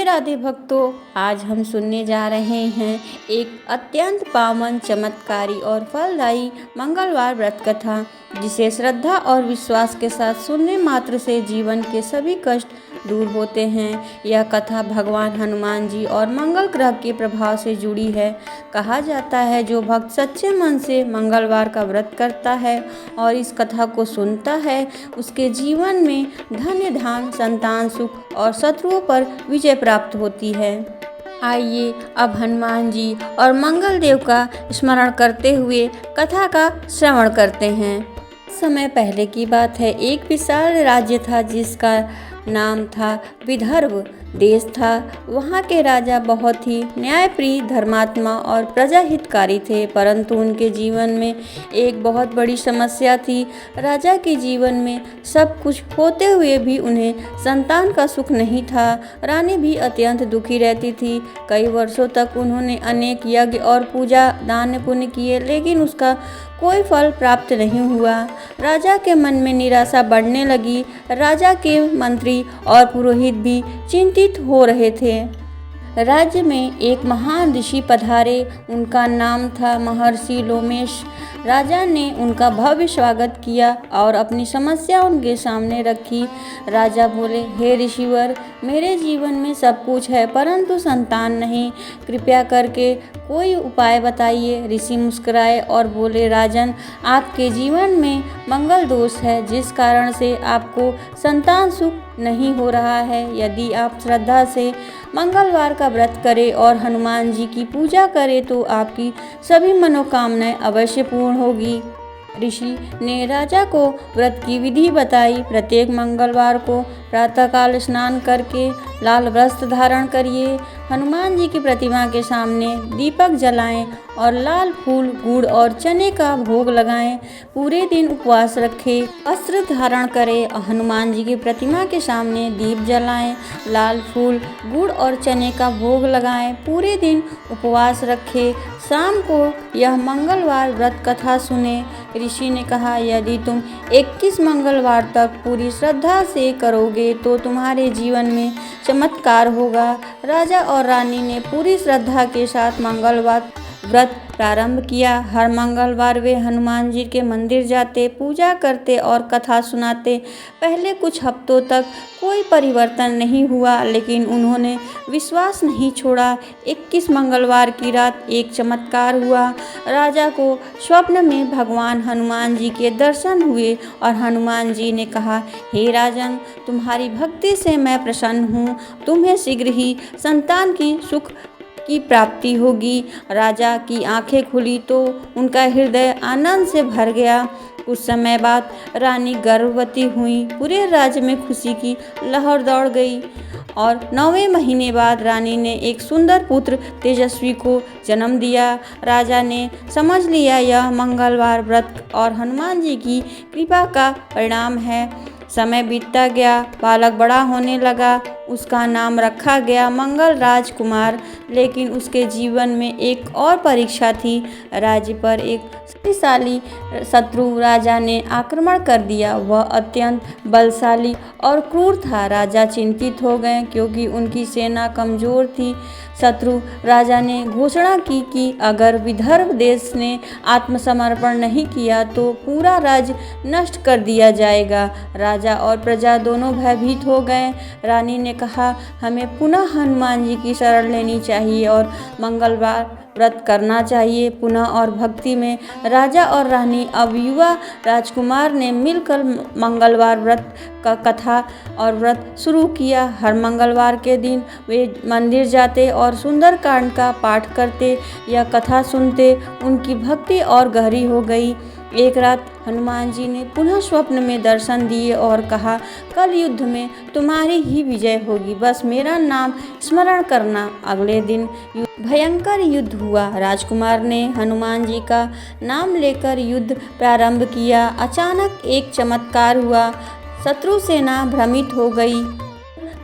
राधे राधे भक्तों, आज हम सुनने जा रहे हैं एक अत्यंत पावन, चमत्कारी और फलदायी मंगलवार व्रत कथा, जिसे श्रद्धा और विश्वास के साथ सुनने मात्र से जीवन के सभी कष्ट दूर होते हैं। यह कथा भगवान हनुमान जी और मंगल ग्रह के प्रभाव से जुड़ी है। कहा जाता है जो भक्त सच्चे मन से मंगलवार का व्रत करता है और इस कथा को सुनता है, उसके जीवन में धन्य धाम, संतान सुख और शत्रुओं पर विजय प्राप्त होती है। आइए अब हनुमान जी और मंगल देव का स्मरण करते हुए कथा का श्रवण करते हैं। समय पहले की बात है, एक विशाल राज्य था जिसका नाम था विदर्भ देश था। वहाँ के राजा बहुत ही न्यायप्रिय, धर्मात्मा और प्रजाहितकारी थे, परंतु उनके जीवन में एक बहुत बड़ी समस्या थी। राजा के जीवन में सब कुछ होते हुए भी उन्हें संतान का सुख नहीं था। रानी भी अत्यंत दुखी रहती थी। कई वर्षों तक उन्होंने अनेक यज्ञ और पूजा, दान पुण्य किए, लेकिन उसका कोई फल प्राप्त नहीं हुआ। राजा के मन में निराशा बढ़ने लगी। राजा के मंत्री और पुरोहित भी चिंतित हो रहे थे। राज्य में एक महान ऋषि पधारे। उनका नाम था महर्षि लोमेश। राजा ने उनका भव्य स्वागत किया और अपनी समस्या उनके सामने रखी। राजा बोले, हे ऋषिवर, मेरे जीवन में सब कुछ है परंतु संतान नहीं, कृपया करके कोई उपाय बताइए। ऋषि मुस्कुराए और बोले, राजन, आपके जीवन में मंगल दोष है, जिस कारण से आपको संतान सुख नहीं हो रहा है। यदि आप श्रद्धा से मंगलवार का व्रत करें और हनुमान जी की पूजा करें तो आपकी सभी मनोकामनाएं अवश्य पूर्ण होगी। ऋषि ने राजा को व्रत की विधि बताई। प्रत्येक मंगलवार को प्रातःकाल स्नान करके लाल वस्त्र धारण करिए, हनुमान जी की प्रतिमा के सामने दीपक जलाएं और लाल फूल, गुड़ और चने का भोग लगाएं। पूरे दिन उपवास रखें, वस्त्र धारण करें और हनुमान जी की प्रतिमा के सामने दीप जलाएं, लाल फूल, गुड़ और चने का भोग लगाएं। पूरे दिन उपवास रखें। शाम को यह मंगलवार व्रत कथा सुने। ऋषि ने कहा, यदि तुम 21 मंगलवार तक पूरी श्रद्धा से करोगे तो तुम्हारे जीवन में चमत्कार होगा। राजा और रानी ने पूरी श्रद्धा के साथ मंगलवार व्रत प्रारंभ किया। हर मंगलवार वे हनुमान जी के मंदिर जाते, पूजा करते और कथा सुनाते। पहले कुछ हफ्तों तक कोई परिवर्तन नहीं हुआ, लेकिन उन्होंने विश्वास नहीं छोड़ा। 21 मंगलवार की रात एक चमत्कार हुआ। राजा को स्वप्न में भगवान हनुमान जी के दर्शन हुए और हनुमान जी ने कहा, हे राजन, तुम्हारी भक्ति से मैं प्रसन्न हूँ। तुम्हें शीघ्र ही संतान की सुख की प्राप्ति होगी। राजा की आंखें खुली तो उनका हृदय आनंद से भर गया। कुछ समय बाद रानी गर्भवती हुई। पूरे राज्य में खुशी की लहर दौड़ गई और 9वें महीने बाद रानी ने एक सुंदर पुत्र तेजस्वी को जन्म दिया। राजा ने समझ लिया यह मंगलवार व्रत और हनुमान जी की कृपा का परिणाम है। समय बीतता गया, बालक बड़ा होने लगा। उसका नाम रखा गया मंगल राजकुमार। लेकिन उसके जीवन में एक और परीक्षा थी। राज्य पर एक शक्तिशाली शत्रु राजा ने आक्रमण कर दिया। वह अत्यंत बलशाली और क्रूर था। राजा चिंतित हो गए क्योंकि उनकी सेना कमजोर थी। शत्रु राजा ने घोषणा की कि अगर विदर्भ देश ने आत्मसमर्पण नहीं किया तो पूरा राज्य नष्ट कर दिया जाएगा। राजा और प्रजा दोनों भयभीत हो गए। रानी ने कहा, हमें पुनः हनुमान जी की शरण लेनी चाहिए और मंगलवार व्रत करना चाहिए। पुनः और भक्ति में राजा और रानी, अब युवा राजकुमार ने मिलकर मंगलवार व्रत का कथा और व्रत शुरू किया। हर मंगलवार के दिन वे मंदिर जाते और सुंदरकांड का पाठ करते, यह कथा सुनते। उनकी भक्ति और गहरी हो गई। एक रात हनुमान जी ने पुनः स्वप्न में दर्शन दिए और कहा, कल युद्ध में तुम्हारी ही विजय होगी, बस मेरा नाम स्मरण करना। अगले दिन भयंकर युद्ध हुआ। राजकुमार ने हनुमान जी का नाम लेकर युद्ध प्रारंभ किया। अचानक एक चमत्कार हुआ। शत्रु सेना भ्रमित हो गई,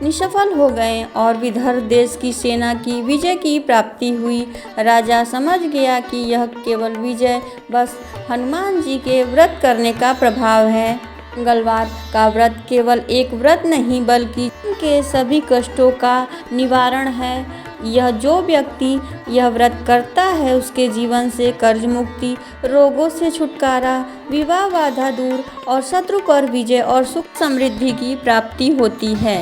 निष्फल हो गए और विदर्भ देश की सेना की विजय की प्राप्ति हुई। राजा समझ गया कि यह केवल विजय बस हनुमान जी के व्रत करने का प्रभाव है। मंगलवार का व्रत केवल एक व्रत नहीं बल्कि जीवन के सभी कष्टों का निवारण है। यह जो व्यक्ति यह व्रत करता है उसके जीवन से कर्ज मुक्ति, रोगों से छुटकारा, विवाह बाधा दूर और शत्रु पर विजय और सुख समृद्धि की प्राप्ति होती है।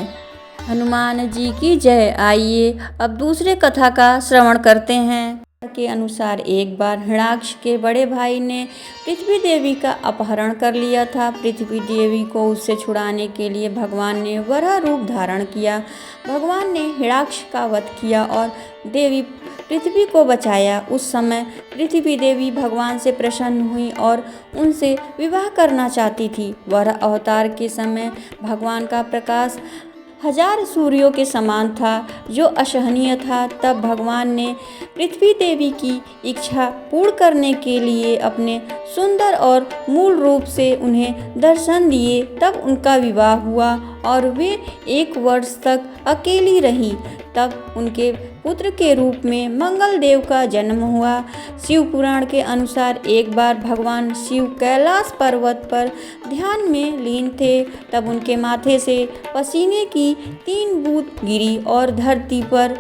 हनुमान जी की जय। आइए अब दूसरे कथा का श्रवण करते हैं। के अनुसार एक बार हिरण्याक्ष के बड़े भाई ने पृथ्वी देवी का अपहरण कर लिया था। पृथ्वी देवी को उससे छुड़ाने के लिए भगवान ने वराह रूप धारण किया। भगवान ने हिरण्याक्ष का वध किया और देवी पृथ्वी को बचाया। उस समय पृथ्वी देवी भगवान से प्रसन्न हुई और उनसे विवाह करना चाहती थी। वराह अवतार के समय भगवान का प्रकाश 1000 सूर्यों के समान था, जो असहनीय था। तब भगवान ने पृथ्वी देवी की इच्छा पूर्ण करने के लिए अपने सुंदर और मूल रूप से उन्हें दर्शन दिए। तब उनका विवाह हुआ और वे 1 वर्ष तक अकेली रही। तब उनके पुत्र के रूप में मंगल देव का जन्म हुआ। शिव पुराण के अनुसार एक बार भगवान शिव कैलाश पर्वत पर ध्यान में लीन थे। तब उनके माथे से पसीने की 3 बूंद गिरी और धरती पर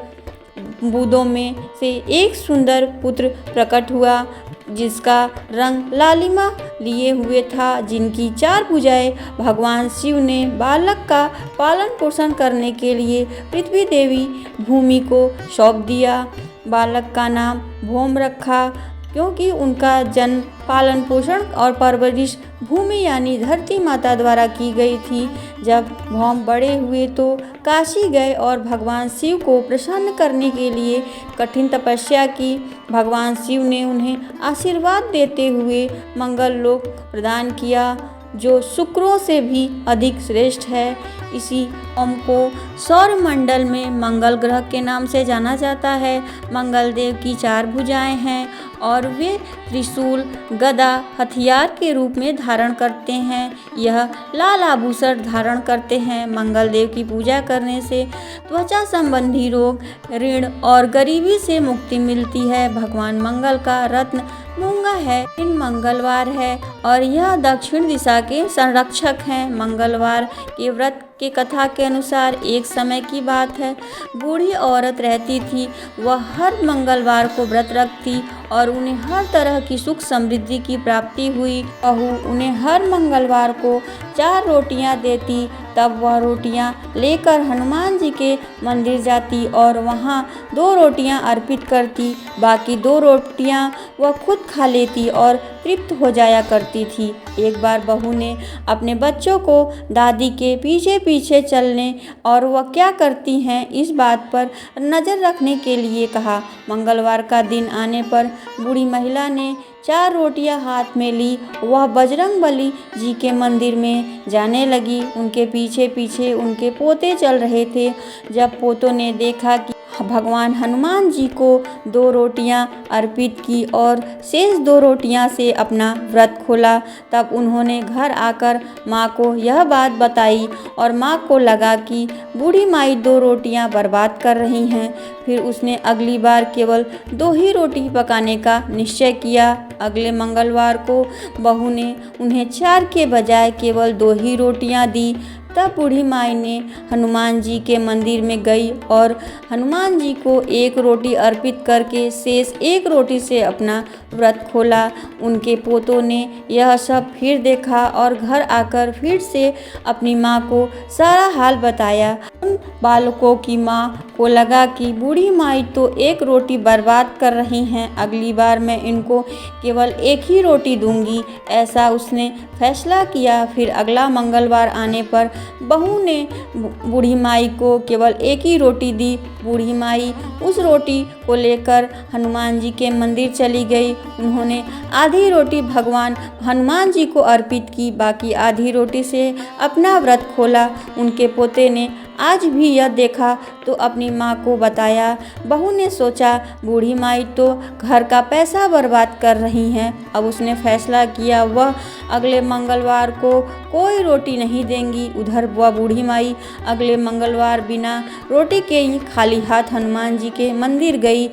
बूंदों में से एक सुंदर पुत्र प्रकट हुआ, जिसका रंग लालिमा लिए हुए था, जिनकी 4 भुजाएं। भगवान शिव ने बालक का पालन पोषण करने के लिए पृथ्वी देवी भूमि को सौंप दिया। बालक का नाम भौम रखा, क्योंकि उनका जन्म, पालन पोषण और परवरिश भूमि यानी धरती माता द्वारा की गई थी। जब भौम बड़े हुए तो काशी गए और भगवान शिव को प्रसन्न करने के लिए कठिन तपस्या की। भगवान शिव ने उन्हें आशीर्वाद देते हुए मंगल लोक प्रदान किया, जो शुक्रों से भी अधिक श्रेष्ठ है। इसी भौम को सौरमंडल में मंगल ग्रह के नाम से जाना जाता है। मंगल देव की 4 भुजाएं हैं और वे त्रिशूल, गदा, हथियार के रूप में धारण करते हैं। यह लाल आभूषण धारण करते हैं। मंगल देव की पूजा करने से त्वचा संबंधी रोग, ऋण और गरीबी से मुक्ति मिलती है। भगवान मंगल का रत्न मूंगा है। दिन मंगलवार है और यह दक्षिण दिशा के संरक्षक हैं। मंगलवार के व्रत के कथा के अनुसार एक समय की बात है, बूढ़ी औरत रहती थी। वह हर मंगलवार को व्रत रखती और उन्हें हर तरह की सुख समृद्धि की प्राप्ति हुई। बहू उन्हें हर मंगलवार को 4 रोटियां देती। तब वह रोटियां लेकर हनुमान जी के मंदिर जाती और वहां 2 रोटियां अर्पित करती। बाकी 2 रोटियां वह खुद खा लेती और तृप्त हो जाया करती थी। एक बार बहू ने अपने बच्चों को दादी के पीछे पीछे चलने और वह क्या करती हैं इस बात पर नज़र रखने के लिए कहा। मंगलवार का दिन आने पर बूढ़ी महिला ने 4 रोटियां हाथ में ली। वह बजरंगबली जी के मंदिर में जाने लगी। उनके पीछे पीछे उनके पोते चल रहे थे। जब पोतों ने देखा कि भगवान हनुमान जी को 2 रोटियां अर्पित की और शेष 2 रोटियां से अपना व्रत खोला, तब उन्होंने घर आकर माँ को यह बात बताई और माँ को लगा कि बूढ़ी माई 2 रोटियां बर्बाद कर रही हैं। फिर उसने अगली बार केवल 2 ही रोटी पकाने का निश्चय किया। अगले मंगलवार को बहू ने उन्हें 4 के बजाय केवल 2 ही रोटियां दी। तब बूढ़ी माई ने हनुमान जी के मंदिर में गई और हनुमान जी को 1 रोटी अर्पित करके शेष 1 रोटी से अपना व्रत खोला। उनके पोतों ने यह सब फिर देखा और घर आकर फिर से अपनी माँ को सारा हाल बताया। उन बालकों की माँ को लगा कि बूढ़ी माई तो 1 रोटी बर्बाद कर रही हैं, अगली बार मैं इनको केवल 1 ही रोटी दूंगी, ऐसा उसने फैसला किया। फिर अगला मंगलवार आने पर बहू ने बूढ़ी माई को केवल 1 ही रोटी दी। बूढ़ी माई उस रोटी को लेकर हनुमान जी के मंदिर चली गई। उन्होंने आधी रोटी भगवान हनुमान जी को अर्पित की, बाकी आधी रोटी से अपना व्रत खोला। उनके पोते ने आज भी यह देखा तो अपनी माँ को बताया। बहू ने सोचा बूढ़ी माई तो घर का पैसा बर्बाद कर रही हैं। अब उसने फैसला किया वह अगले मंगलवार को कोई रोटी नहीं देंगी। उधर वह बूढ़ी माई अगले मंगलवार बिना रोटी के ही खाली हाथ हनुमान जी के मंदिर गई।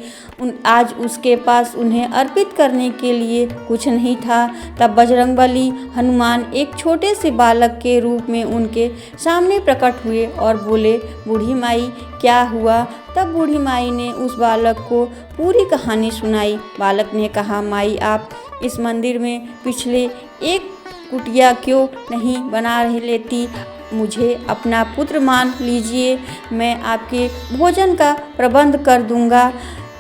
आज उसके पास उन्हें अर्पित करने के लिए कुछ नहीं था। तब बजरंगबली हनुमान एक छोटे से बालक के रूप में उनके सामने प्रकट हुए और बोले, बूढ़ी माई क्या हुआ? तब बूढ़ी माई ने उस बालक को पूरी कहानी सुनाई। बालक ने कहा, माई आप इस मंदिर में पिछले एक कुटिया क्यों नहीं बना लेती? मुझे अपना पुत्र मान लीजिए, मैं आपके भोजन का प्रबंध कर दूंगा।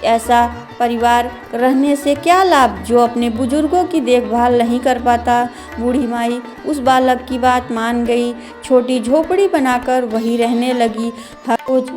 ऐसा परिवार रहने से क्या लाभ जो अपने बुजुर्गों की देखभाल नहीं कर पाता। बूढ़ी माई उस बालक की बात मान गई। छोटी झोपड़ी बनाकर वहीं रहने लगी। हर रोज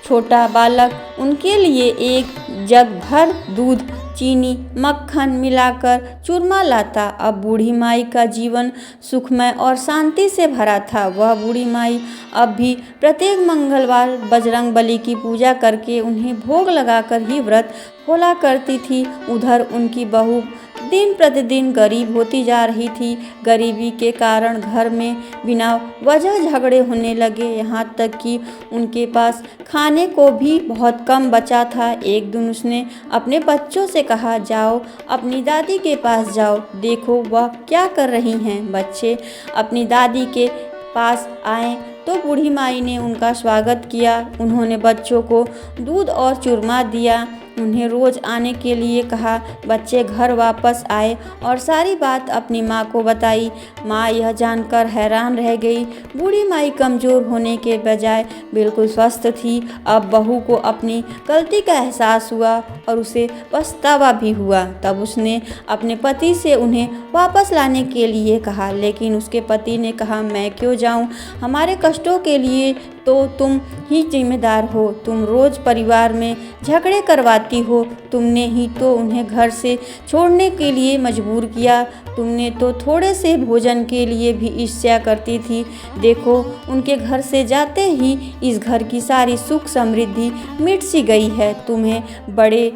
छोटा बालक उनके लिए एक जग भर दूध, चीनी, मक्खन मिलाकर चूरमा लाता। अब बूढ़ी माई का जीवन सुखमय और शांति से भरा था। वह बूढ़ी माई अब भी प्रत्येक मंगलवार बजरंगबली की पूजा करके उन्हें भोग लगाकर ही व्रत खोला करती थी। उधर उनकी बहू दिन प्रतिदिन गरीब होती जा रही थी। गरीबी के कारण घर में बिना वजह झगड़े होने लगे, यहाँ तक कि उनके पास खाने को भी बहुत कम बचा था। एक दिन उसने अपने बच्चों से कहा, जाओ अपनी दादी के पास जाओ, देखो वह क्या कर रही हैं। बच्चे अपनी दादी के पास आए तो बूढ़ी माई ने उनका स्वागत किया। उन्होंने बच्चों को दूध और चूरमा दिया। उन्हें रोज़ आने के लिए कहा। बच्चे घर वापस आए और सारी बात अपनी माँ को बताई। माँ यह जानकर हैरान रह गई। बूढ़ी माई कमज़ोर होने के बजाय बिल्कुल स्वस्थ थी। अब बहू को अपनी गलती का एहसास हुआ और उसे पछतावा भी हुआ। तब उसने अपने पति से उन्हें वापस लाने के लिए कहा, लेकिन उसके पति ने कहा, मैं क्यों जाऊँ? हमारे कष्टों के लिए तो तुम ही जिम्मेदार हो। तुम रोज़ परिवार में झगड़े करवाती हो। तुमने ही तो उन्हें घर से छोड़ने के लिए मजबूर किया। तुमने तो थोड़े से भोजन के लिए भी ईर्ष्या करती थी। देखो उनके घर से जाते ही इस घर की सारी सुख समृद्धि मिट सी गई है। तुम्हें बड़े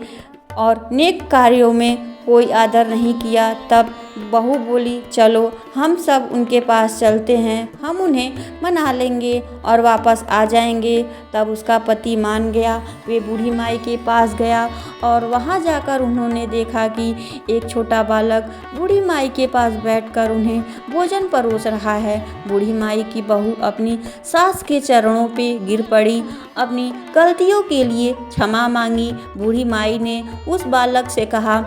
और नेक कार्यों में कोई आदर नहीं किया। तब बहू बोली, चलो हम सब उनके पास चलते हैं, हम उन्हें मना लेंगे और वापस आ जाएंगे। तब उसका पति मान गया। वे बूढ़ी माई के पास गया और वहां जाकर उन्होंने देखा कि एक छोटा बालक बूढ़ी माई के पास बैठकर उन्हें भोजन परोस रहा है। बूढ़ी माई की बहू अपनी सास के चरणों पे गिर पड़ी, अपनी गलतियों के लिए क्षमा मांगी। बूढ़ी माई ने उस बालक से कहा,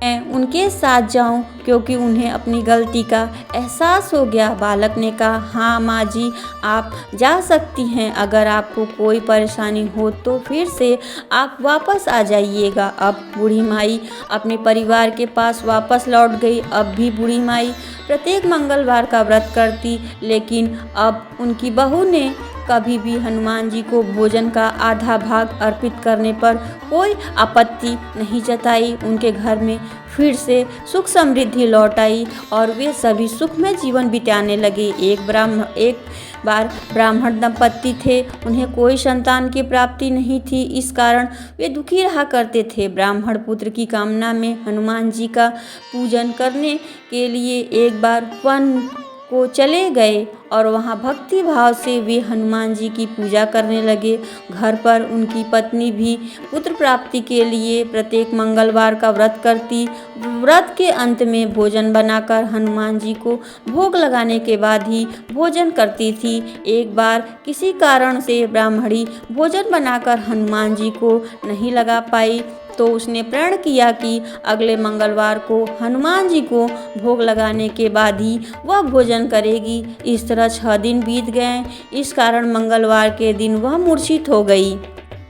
मैं उनके साथ जाऊं क्योंकि उन्हें अपनी गलती का एहसास हो गया। बालक ने कहा, हाँ माँ जी, आप जा सकती हैं। अगर आपको कोई परेशानी हो तो फिर से आप वापस आ जाइएगा। अब बूढ़ी माई अपने परिवार के पास वापस लौट गई। अब भी बूढ़ी माई प्रत्येक मंगलवार का व्रत करती, लेकिन अब उनकी बहू ने कभी भी हनुमान जी को भोजन का आधा भाग अर्पित करने पर कोई आपत्ति नहीं जताई। उनके घर में फिर से सुख समृद्धि लौट आई और वे सभी सुखमय जीवन बिताने लगे। एक बार ब्राह्मण दंपत्ति थे, उन्हें कोई संतान की प्राप्ति नहीं थी। इस कारण वे दुखी रहा करते थे। ब्राह्मण पुत्र की कामना में हनुमान जी का पूजन करने के लिए एक बार वन को चले गए और वहाँ भक्ति भाव से वे हनुमान जी की पूजा करने लगे। घर पर उनकी पत्नी भी पुत्र प्राप्ति के लिए प्रत्येक मंगलवार का व्रत करती। व्रत के अंत में भोजन बनाकर हनुमान जी को भोग लगाने के बाद ही भोजन करती थी। एक बार किसी कारण से ब्राह्मणी भोजन बनाकर हनुमान जी को नहीं लगा पाई तो उसने प्रण किया कि अगले मंगलवार को हनुमान जी को भोग लगाने के बाद ही वह भोजन करेगी। इस तरह 6 दिन बीत गए। इस कारण मंगलवार के दिन वह मूर्छित हो गई।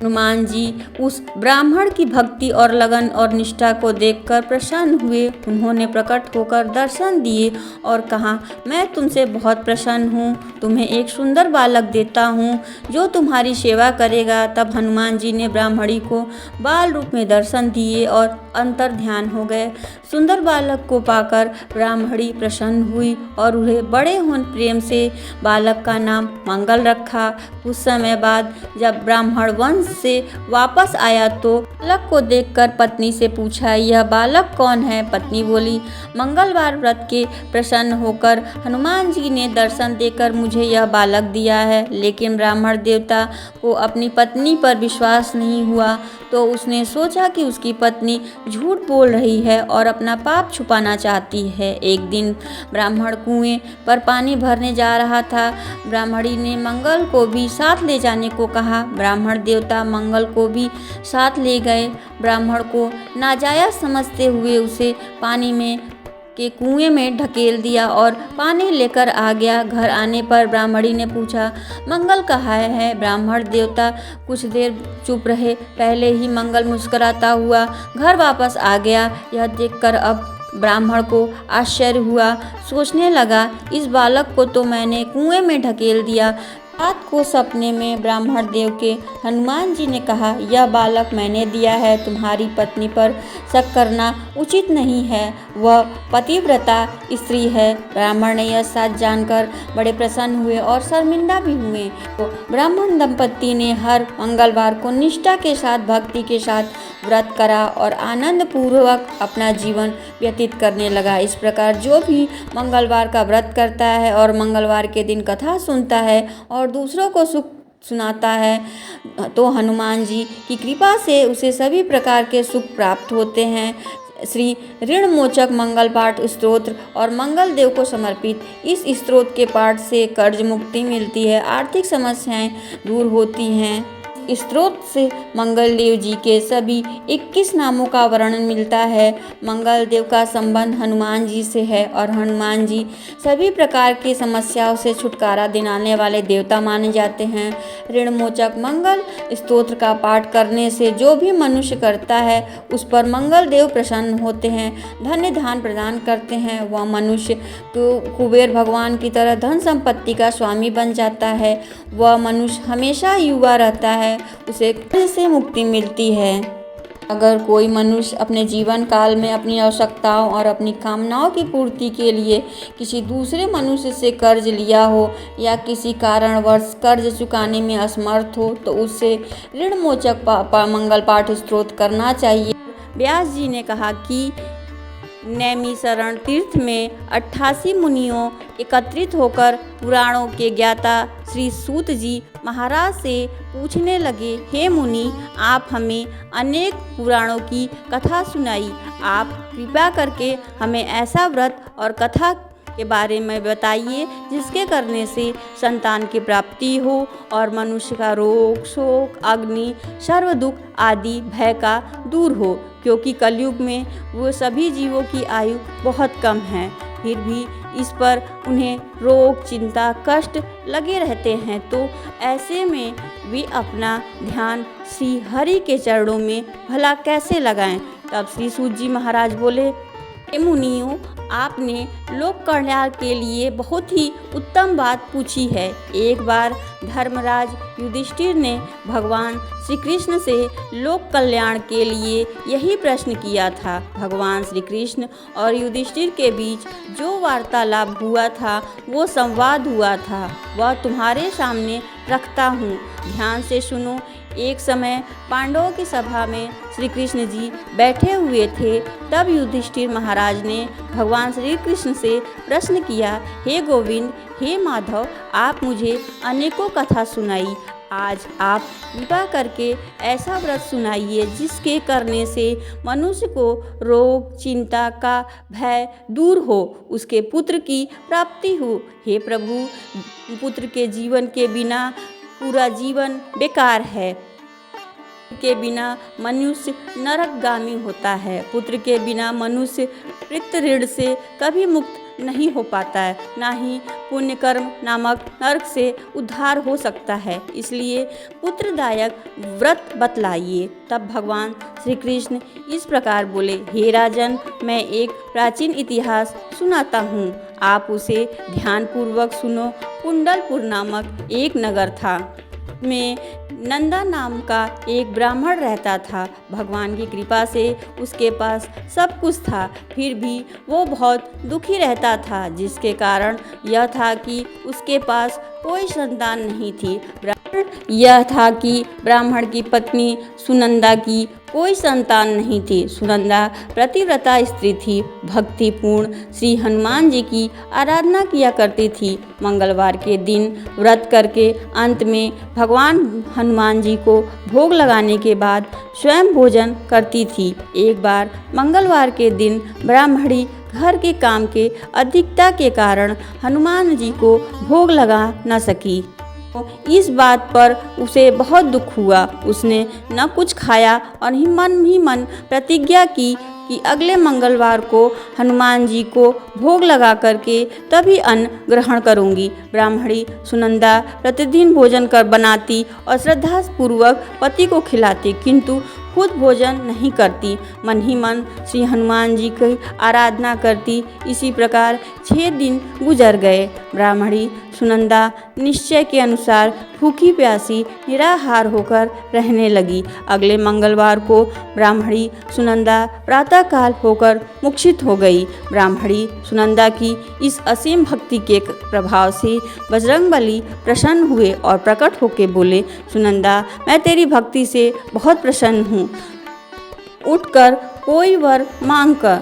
हनुमान जी उस ब्राह्मण की भक्ति और लगन और निष्ठा को देखकर प्रसन्न हुए। उन्होंने प्रकट होकर दर्शन दिए और कहा, मैं तुमसे बहुत प्रसन्न हूँ, तुम्हें एक सुंदर बालक देता हूँ जो तुम्हारी सेवा करेगा। तब हनुमान जी ने ब्राह्मणी को बाल रूप में दर्शन दिए और अंतर ध्यान हो गए। सुंदर बालक को पाकर ब्राह्मणी प्रसन्न हुई और उन्हें बड़े होने प्रेम से बालक का नाम मंगल रखा। कुछ समय बाद जब ब्राह्मण वंश से वापस आया तो बालक को देखकर पत्नी से पूछा, यह बालक कौन है? पत्नी बोली, मंगलवार व्रत के प्रसन्न होकर हनुमान जी ने दर्शन देकर मुझे यह बालक दिया है। लेकिन ब्राह्मण देवता को अपनी पत्नी पर विश्वास नहीं हुआ तो उसने सोचा कि उसकी पत्नी झूठ बोल रही है और अपना पाप छुपाना चाहती है। एक दिन ब्राह्मण कुएं पर पानी भरने जा रहा था। ब्राह्मणी ने मंगल को भी साथ ले जाने को कहा। ब्राह्मण देवता मंगल को भी साथ ले गए। ब्राह्मण को नाजायज समझते हुए उसे पानी में के कुएं में ढकेल दिया और पानी लेकर आ गया। घर आने पर ब्राह्मणी ने पूछा, मंगल कहाँ है? ब्राह्मण देवता कुछ देर चुप रहे। पहले ही मंगल मुस्कुराता हुआ घर वापस आ गया। यह देखकर अब ब्राह्मण को आश्चर्य हुआ। सोचने लगा, इस बालक को तो मैंने कुएं में ढकेल दिया। रात को सपने में ब्राह्मण देव के हनुमान जी ने कहा, यह बालक मैंने दिया है, तुम्हारी पत्नी पर शक करना उचित नहीं है, वह पतिव्रता स्त्री है। ब्राह्मण ने यह सच जानकर बड़े प्रसन्न हुए और शर्मिंदा भी हुए। तो ब्राह्मण दंपत्ति ने हर मंगलवार को निष्ठा के साथ भक्ति के साथ व्रत करा और आनंद पूर्वक अपना जीवन व्यतीत करने लगा। इस प्रकार जो भी मंगलवार का व्रत करता है और मंगलवार के दिन कथा सुनता है और दूसरों को सुख सुनाता है तो हनुमान जी की कृपा से उसे सभी प्रकार के सुख प्राप्त होते हैं। श्री ऋणमोचक मंगल पाठ स्तोत्र और मंगल देव को समर्पित इस स्तोत्र के पाठ से कर्ज मुक्ति मिलती है, आर्थिक समस्याएं दूर होती हैं। स्तोत्र से मंगल देव जी के सभी 21 नामों का वर्णन मिलता है। मंगल देव का संबंध हनुमान जी से है और हनुमान जी सभी प्रकार की समस्याओं से छुटकारा दिलाने वाले देवता माने जाते हैं। ऋणमोचक मंगल स्तोत्र का पाठ करने से जो भी मनुष्य करता है उस पर मंगल देव प्रसन्न होते हैं, धन्य धान प्रदान करते हैं। वह मनुष्य कुबेर भगवान की तरह धन संपत्ति का स्वामी बन जाता है। वह मनुष्य हमेशा युवा रहता है, उसे कर्ज से मुक्ति मिलती है। अगर कोई मनुष्य अपने जीवन काल में अपनी आवश्यकताओं और अपनी कामनाओं की पूर्ति के लिए किसी दूसरे मनुष्य से कर्ज लिया हो या किसी कारणवश कर्ज चुकाने में असमर्थ हो तो उससे ऋणमोचक मंगल पाठ स्तोत्र करना चाहिए। व्यास जी ने कहा कि नैमिषारण्य तीर्थ में 88 मुनियों एकत्रित होकर पुराणों के ज्ञाता श्री सूत जी महाराज से पूछने लगे, हे मुनि, आप हमें अनेक पुराणों की कथा सुनाई, आप कृपा करके हमें ऐसा व्रत और कथा के बारे में बताइए जिसके करने से संतान की प्राप्ति हो और मनुष्य का रोग, शोक, अग्नि, सर्व दुख आदि भय का दूर हो, क्योंकि कलयुग में वो सभी जीवों की आयु बहुत कम है, फिर भी इस पर उन्हें रोग, चिंता, कष्ट लगे रहते हैं। तो ऐसे में वे अपना ध्यान श्री हरि के चरणों में भला कैसे लगाएं? तब श्री सूत जी महाराज बोले, हे मुनियों, आपने लोक कल्याण के लिए बहुत ही उत्तम बात पूछी है। एक बार धर्मराज युधिष्ठिर ने भगवान श्री कृष्ण से लोक कल्याण के लिए यही प्रश्न किया था। भगवान श्री कृष्ण और युधिष्ठिर के बीच जो वार्तालाप हुआ था वो संवाद हुआ था, वह तुम्हारे सामने रखता हूँ, ध्यान से सुनो। एक समय पांडवों की सभा में श्री कृष्ण जी बैठे हुए थे। तब युधिष्ठिर महाराज ने भगवान श्री कृष्ण से प्रश्न किया, हे गोविंद, हे माधव, आप मुझे अनेकों कथा सुनाई, आज आप कृपा करके ऐसा व्रत सुनाइए जिसके करने से मनुष्य को रोग, चिंता का भय दूर हो, उसके पुत्र की प्राप्ति हो। हे प्रभु, पुत्र के जीवन के बिना पूरा जीवन बेकार है। के बिना मनुष्य नरकगामी होता है। पुत्र के बिना मनुष्य पितृ ऋण से कभी मुक्त नहीं हो पाता है, ना ही पुण्यकर्म नामक नरक से उद्धार हो सकता है। इसलिए पुत्रदायक व्रत बतलाइए। तब भगवान श्री कृष्ण इस प्रकार बोले, हे राजन, मैं एक प्राचीन इतिहास सुनाता हूँ, आप उसे ध्यानपूर्वक सुनो। कुंडलपुर नामक एक नगर था, में नंदा नाम का एक ब्राह्मण रहता था। भगवान की कृपा से उसके पास सब कुछ था, फिर भी वो बहुत दुखी रहता था, जिसके कारण यह था कि उसके पास कोई संतान नहीं थी। यह था कि ब्राह्मण की पत्नी सुनंदा की कोई संतान नहीं थी। सुनंदा पतिव्रता स्त्री थी, भक्तिपूर्ण श्री हनुमान जी की आराधना किया करती थी। मंगलवार के दिन व्रत करके अंत में भगवान हनुमान जी को भोग लगाने के बाद स्वयं भोजन करती थी। एक बार मंगलवार के दिन ब्राह्मणी घर के काम के अधिकता के कारण हनुमान जी को भोग लगा न सकी। इस बात पर उसे बहुत दुख हुआ। उसने न कुछ खाया और ही मन प्रतिज्ञा की कि अगले मंगलवार को हनुमान जी को भोग लगा करके तभी अन्न ग्रहण करूंगी। ब्राह्मणी सुनंदा प्रतिदिन भोजन कर बनाती और श्रद्धापूर्वक पति को खिलाती, किंतु खुद भोजन नहीं करती, मन ही मन श्री हनुमान जी की आराधना करती। इसी प्रकार 6 दिन गुजर गए। ब्राह्मणी सुनंदा निश्चय के अनुसार भूखी प्यासी निराहार होकर रहने लगी। अगले मंगलवार को ब्राह्मणी सुनंदा प्रातःकाल होकर मूर्छित हो गई। ब्राह्मणी सुनंदा की इस असीम भक्ति के प्रभाव से बजरंगबली प्रसन्न हुए और प्रकट होकर बोले, सुनंदा, मैं तेरी भक्ति से बहुत प्रसन्न हूँ, उठकर कोई वर मांग कर।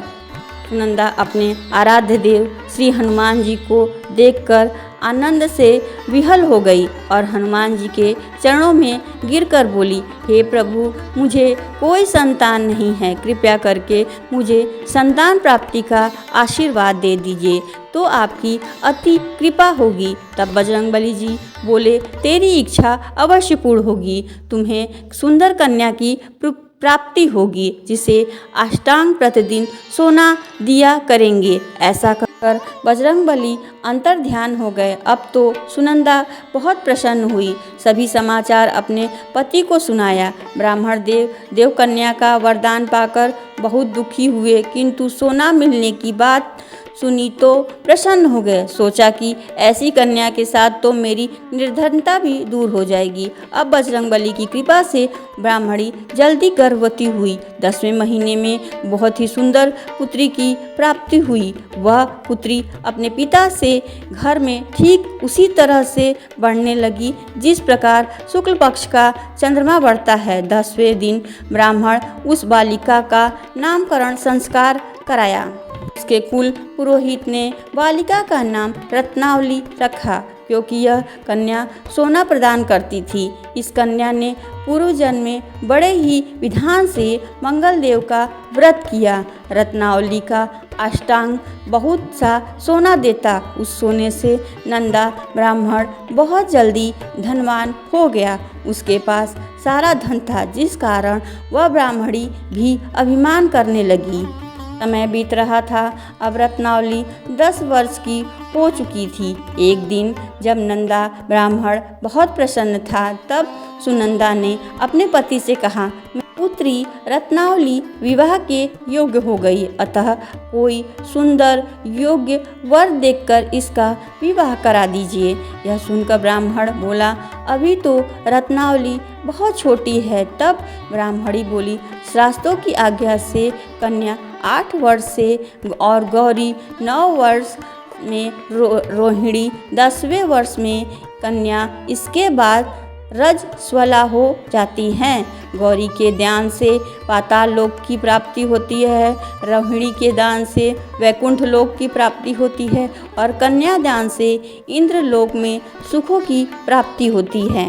सुनंदा अपने आराध्य देव श्री हनुमान जी को देखकर आनंद से विहल हो गई और हनुमान जी के चरणों में गिरकर बोली, हे प्रभु, मुझे कोई संतान नहीं है, कृपया करके मुझे संतान प्राप्ति का आशीर्वाद दे दीजिए, तो आपकी अति कृपा होगी। तब बजरंगबली जी बोले, तेरी इच्छा अवश्य पूर्ण होगी, तुम्हें सुंदर कन्या की प्राप्ति होगी, जिसे अष्टांग प्रतिदिन सोना दिया करेंगे। ऐसा कर बजरंगबली अंतर ध्यान हो गए। अब तो सुनंदा बहुत प्रसन्न हुई, सभी समाचार अपने पति को सुनाया। ब्राह्मण देवकन्या का वरदान पाकर बहुत दुखी हुए, किंतु सोना मिलने की बात सुनी तो प्रसन्न हो गए। सोचा कि ऐसी कन्या के साथ तो मेरी निर्धनता भी दूर हो जाएगी। अब बजरंगबली की कृपा से ब्राह्मणी जल्दी गर्भवती हुई। 10वें महीने में बहुत ही सुंदर पुत्री की प्राप्ति हुई। वह पुत्री अपने पिता से घर में ठीक उसी तरह से बढ़ने लगी जिस प्रकार शुक्ल पक्ष का चंद्रमा बढ़ता है। 10वें दिन ब्राह्मण उस बालिका का नामकरण संस्कार कराया। उसके कुल पुरोहित ने बालिका का नाम रत्नावली रखा, क्योंकि यह कन्या सोना प्रदान करती थी। इस कन्या ने पूर्व जन्म में बड़े ही विधान से मंगल देव का व्रत किया। रत्नावली का अष्टांग बहुत सा सोना देता। उस सोने से नंदा ब्राह्मण बहुत जल्दी धनवान हो गया। उसके पास सारा धन था, जिस कारण वह ब्राह्मणी भी अभिमान करने लगी। समय बीत रहा था। अब रत्नावली 10 वर्ष की हो चुकी थी। एक दिन जब नंदा ब्राह्मण बहुत प्रसन्न था, तब सुनंदा ने अपने पति से कहा, पुत्री रत्नावली विवाह के योग्य हो गई, अतः कोई सुंदर योग्य वर देखकर इसका विवाह करा दीजिए। यह सुनकर ब्राह्मण बोला, अभी तो रत्नावली बहुत छोटी है। तब ब्राह्मणी बोली, शास्त्रों की आज्ञा से कन्या 8 वर्ष से और गौरी 9 वर्ष में, रोहिणी 10वें वर्ष में कन्या, इसके बाद रजस्वला हो जाती हैं। गौरी के दान से पाताल लोक की प्राप्ति होती है, रोहिणी के दान से वैकुंठ लोक की प्राप्ति होती है और कन्या दान से इंद्र लोक में सुखों की प्राप्ति होती है।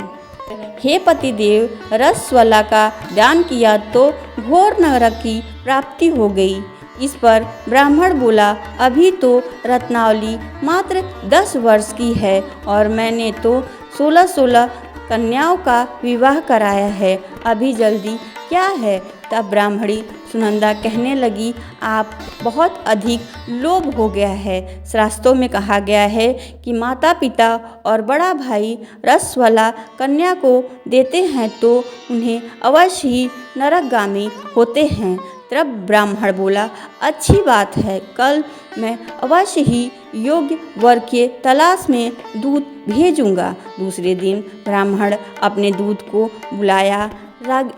हे पतिदेव, रजस्वला का दान किया तो घोर नरक की प्राप्ति हो गई। इस पर ब्राह्मण बोला, अभी तो रत्नावली मात्र 10 वर्ष की है और मैंने तो 16 कन्याओं का विवाह कराया है। अभी जल्दी क्या है? तब ब्राह्मणी सुनंदा कहने लगी, आप बहुत अधिक लोभ हो गया है। शास्त्रों में कहा गया है कि माता पिता और बड़ा भाई रसवाला कन्या को देते हैं तो उन्हें अवश्य ही नरकगामी होते हैं। तब ब्राह्मण बोला, अच्छी बात है, कल मैं अवश्य ही योग्य वर के तलाश में दूत भेजूंगा। दूसरे दिन ब्राह्मण अपने दूत को बुलाया,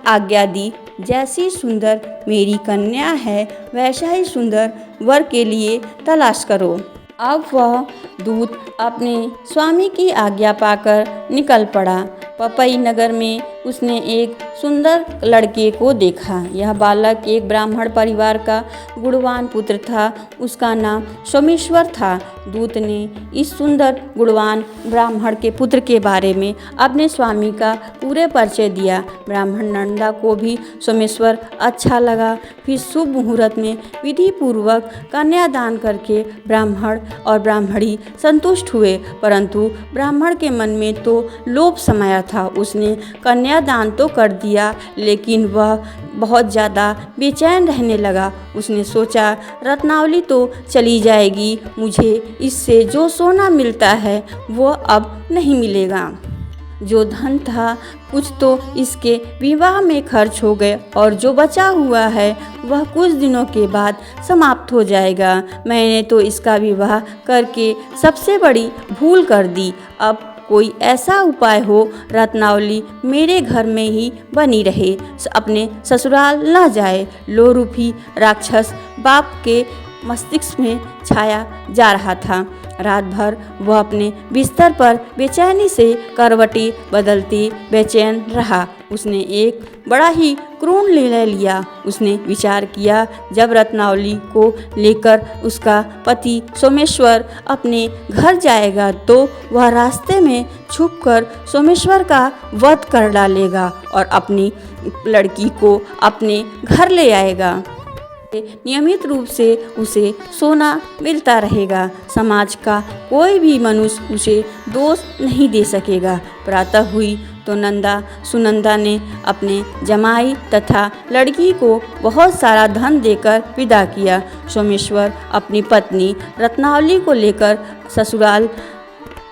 आज्ञा दी, जैसी सुंदर मेरी कन्या है वैसा ही सुंदर वर के लिए तलाश करो। अब वह दूत अपने स्वामी की आज्ञा पाकर निकल पड़ा। पपई नगर में उसने एक सुंदर लड़के को देखा। यह बालक एक ब्राह्मण परिवार का गुणवान पुत्र था। उसका नाम सोमेश्वर था। दूत ने इस सुंदर गुणवान ब्राह्मण के पुत्र के बारे में अपने स्वामी का पूरे परिचय दिया। ब्राह्मण नंदा को भी सोमेश्वर अच्छा लगा। फिर शुभ मुहूर्त में विधि पूर्वक कन्यादान करके ब्राह्मण और ब्राह्मणी संतुष्ट हुए, परंतु ब्राह्मण के मन में तो लोभ समाया था। उसने कन्यादान तो कर दिया, लेकिन वह बहुत ज़्यादा बेचैन रहने लगा। उसने सोचा, रत्नावली तो चली जाएगी, मुझे इससे जो सोना मिलता है वो अब नहीं मिलेगा। जो धन था कुछ तो इसके विवाह में खर्च हो गए और जो बचा हुआ है वह कुछ दिनों के बाद समाप्त हो जाएगा। मैंने तो इसका विवाह करके सबसे बड़ी भूल कर दी। अब कोई ऐसा उपाय हो रत्नावली मेरे घर में ही बनी रहे, अपने ससुराल न जाए। लोरूपी राक्षस बाप के मस्तिष्क में छाया जा रहा था। रात भर वह अपने बिस्तर पर बेचैनी से करवटी बदलती बेचैन रहा। उसने एक बड़ा ही क्रूर निर्णय लिया। उसने विचार किया, जब रत्नावली को लेकर उसका पति सोमेश्वर अपने घर जाएगा तो वह रास्ते में छुपकर सोमेश्वर का वध कर डालेगा और अपनी लड़की को अपने घर ले आएगा। नियमित रूप से उसे सोना मिलता रहेगा। समाज का कोई भी मनुष्य उसे दोष नहीं दे सकेगा। प्रातः हुई तो सुनंदा ने अपने जमाई तथा लड़की को बहुत सारा धन देकर विदा किया। सोमेश्वर अपनी पत्नी रत्नावली को लेकर ससुराल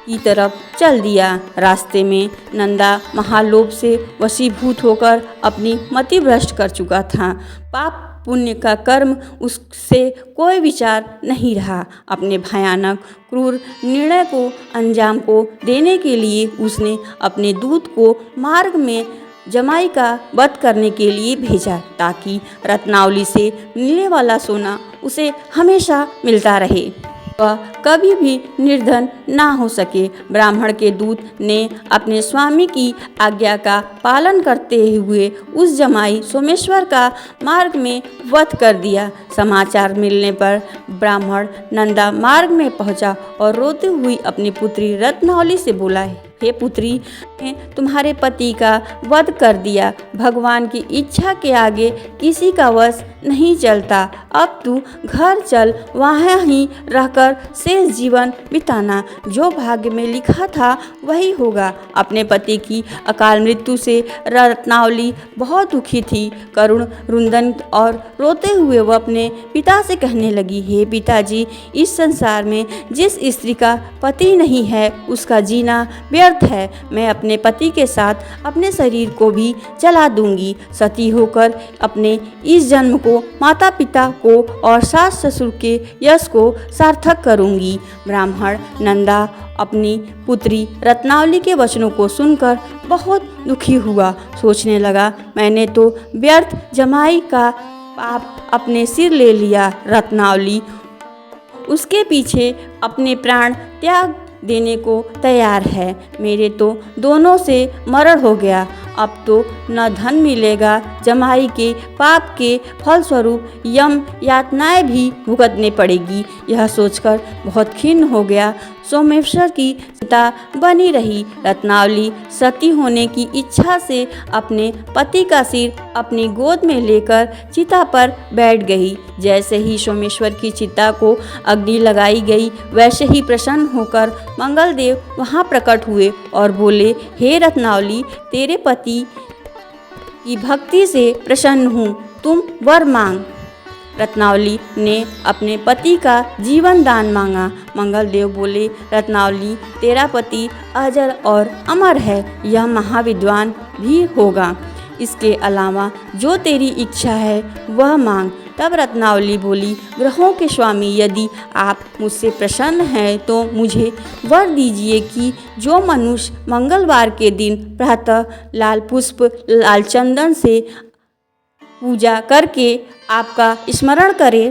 की तरफ चल दिया। रास्ते में नंदा महालोभ से वशीभूत होकर अपनी मति भ्रष्ट कर चुका था। पाप पुण्य का कर्म उससे कोई विचार नहीं रहा। अपने भयानक क्रूर निर्णय को अंजाम को देने के लिए उसने अपने दूत को मार्ग में जमाई का वध करने के लिए भेजा, ताकि रत्नावली से मिलने वाला सोना उसे हमेशा मिलता रहे, वह कभी भी निर्धन ना हो सके। ब्राह्मण के दूत ने अपने स्वामी की आज्ञा का पालन करते हुए उस जमाई सोमेश्वर का मार्ग में वध कर दिया। समाचार मिलने पर ब्राह्मण नंदा मार्ग में पहुंचा और रोती हुई अपनी पुत्री रत्नावली से बोला, हे पुत्री, ने तुम्हारे पति का वध कर दिया। भगवान की इच्छा के आगे किसी का वश नहीं चलता। अब तू घर चल, वहाँ ही रहकर शेष जीवन बिताना। जो भाग्य में लिखा था वही होगा। अपने पति की अकाल मृत्यु से रत्नावली बहुत दुखी थी। करुण रुंदन और रोते हुए वह अपने पिता से कहने लगी, हे पिताजी, इस संसार में जिस स्त्री का पति नहीं है उसका जीना व्यर्थ है। मैं अपने पति के साथ अपने शरीर को भी जला दूंगी। सती होकर अपने इस जन्म को माता पिता को और सास ससुर के यश को सार्थक करूंगी। ब्राह्मण नंदा अपनी पुत्री रत्नावली के वचनों को सुनकर बहुत दुखी हुआ। सोचने लगा, मैंने तो व्यर्थ जमाई का पाप अपने सिर ले लिया। रत्नावली उसके पीछे अपने प्राण त्याग देने को तैयार है। मेरे तो दोनों से मरण हो गया। अब तो न धन मिलेगा, जमाई के पाप के फलस्वरूप यम यातनाएं भी भुगतने पड़ेगी। यह सोचकर बहुत खिन्न हो गया। सोमेश्वर की चिंता बनी रही। रत्नावली सती होने की इच्छा से अपने पति का सिर अपनी गोद में लेकर चिता पर बैठ गई। जैसे ही सोमेश्वर की चिता को अग्नि लगाई गई, वैसे ही प्रसन्न होकर मंगलदेव वहां प्रकट हुए और बोले, हे रत्नावली, तेरे पति की भक्ति से प्रसन्न हूँ, तुम वर मांग। रत्नावली ने अपने पति का जीवन दान मांगा। मंगलदेव बोले, रत्नावली तेरा पति अजर और अमर है, यह महाविद्वान भी होगा। इसके अलावा जो तेरी इच्छा है वह मांग। तब रत्नावली बोली, ग्रहों के स्वामी, यदि आप मुझसे प्रसन्न हैं तो मुझे वर दीजिए कि जो मनुष्य मंगलवार के दिन प्रातः लाल पुष्प लाल चंदन से पूजा करके आपका स्मरण करे,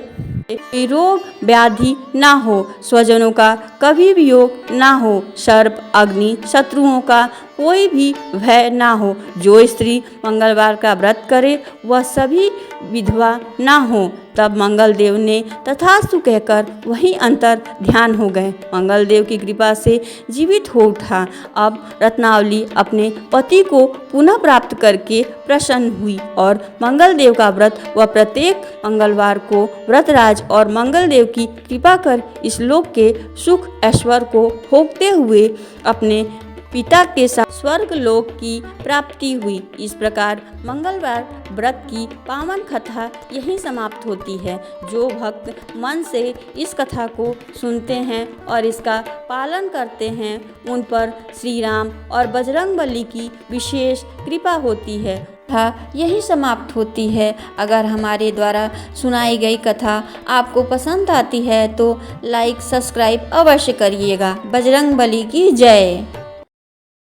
कोई रोग व्याधि ना हो, स्वजनों का कभी भी योग ना हो, सर्प अग्नि शत्रुओं का कोई भी भय ना हो। जो स्त्री मंगलवार का व्रत करे वह सभी विधवा ना हो। तब मंगलदेव ने तथास्तु कहकर वहीं अंतर ध्यान हो गए। मंगलदेव की कृपा से जीवित हो उठा। अब रत्नावली अपने पति को पुनः प्राप्त करके प्रसन्न हुई और मंगलदेव का व्रत वह प्रत्येक मंगलवार को व्रतराज और मंगलदेव की कृपा कर इस लोक के सुख ऐश्वर्य को भोगते हुए अपने पिता के साथ स्वर्ग लोक की प्राप्ति हुई। इस प्रकार मंगलवार व्रत की पावन कथा यहीं समाप्त होती है। जो भक्त मन से इस कथा को सुनते हैं और इसका पालन करते हैं, उन पर श्री राम और बजरंगबली की विशेष कृपा होती है। कथा यही समाप्त होती है। अगर हमारे द्वारा सुनाई गई कथा आपको पसंद आती है तो लाइक सब्सक्राइब अवश्य करिएगा। बजरंगबली की जय।